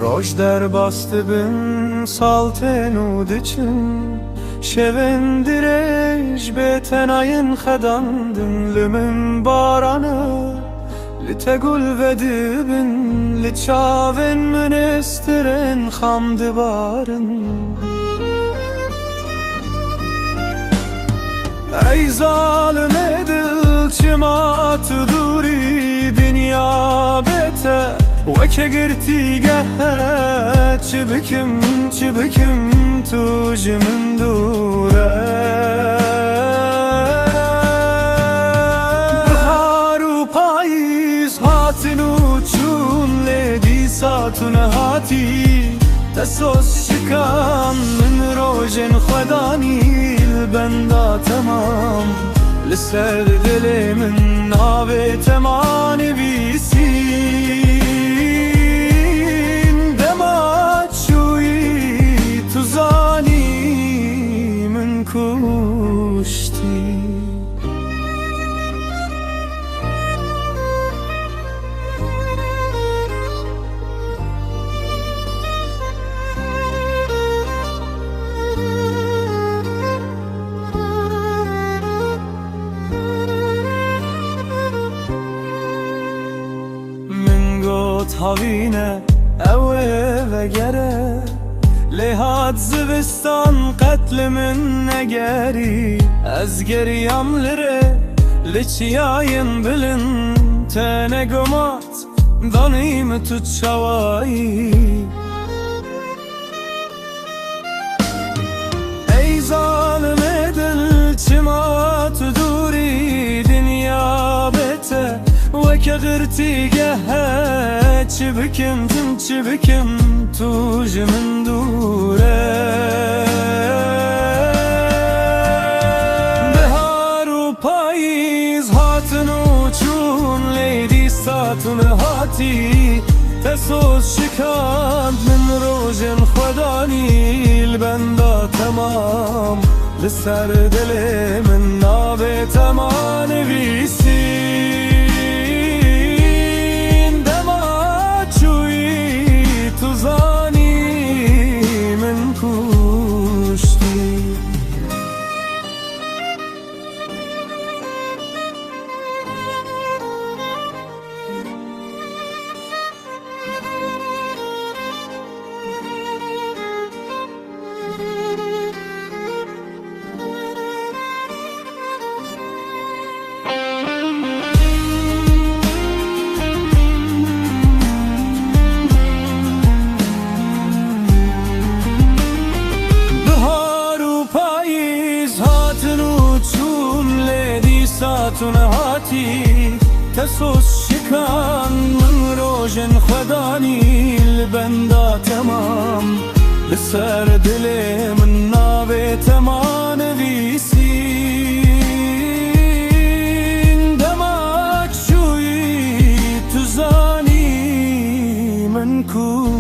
روش در باست بن سالتن و دچن شوندرش به تناین خداندن لمن بارانه لتقول ودبن لتشافن منسترن خام دبارن ای ظالم دل چما تدوری دنیا بته و که گرتی گه چه بکم تو جمن دوره بهار و پاییز هاتن و چون لیدی ساتون هاتی تسوس شکم من روژن خدانی البندا تمام لسر دل من ناوی تمان بیسین دمات شوی تو زانی من کشتی هاوینه اوه وگره لحاد زوستان قتل من نگری از گریم لره لچیاین بلن تنگمات دانیم تو چوایی ای ظالم دل چما تو دوری دنیا بته و که غرتی گه چه بکم تو جمن دوره بهار و پاییز هاتن و چون لیدی ساتون هاتی تسوس شکاند من روژن خدانی البندا تمام لسر دل من نابه تمان ویسی ساتون هاتی تسوس شکان من روژن خدانی البندا تمام لسر دل من نابه تمان ویسین دماغ شوی تو زانی من کو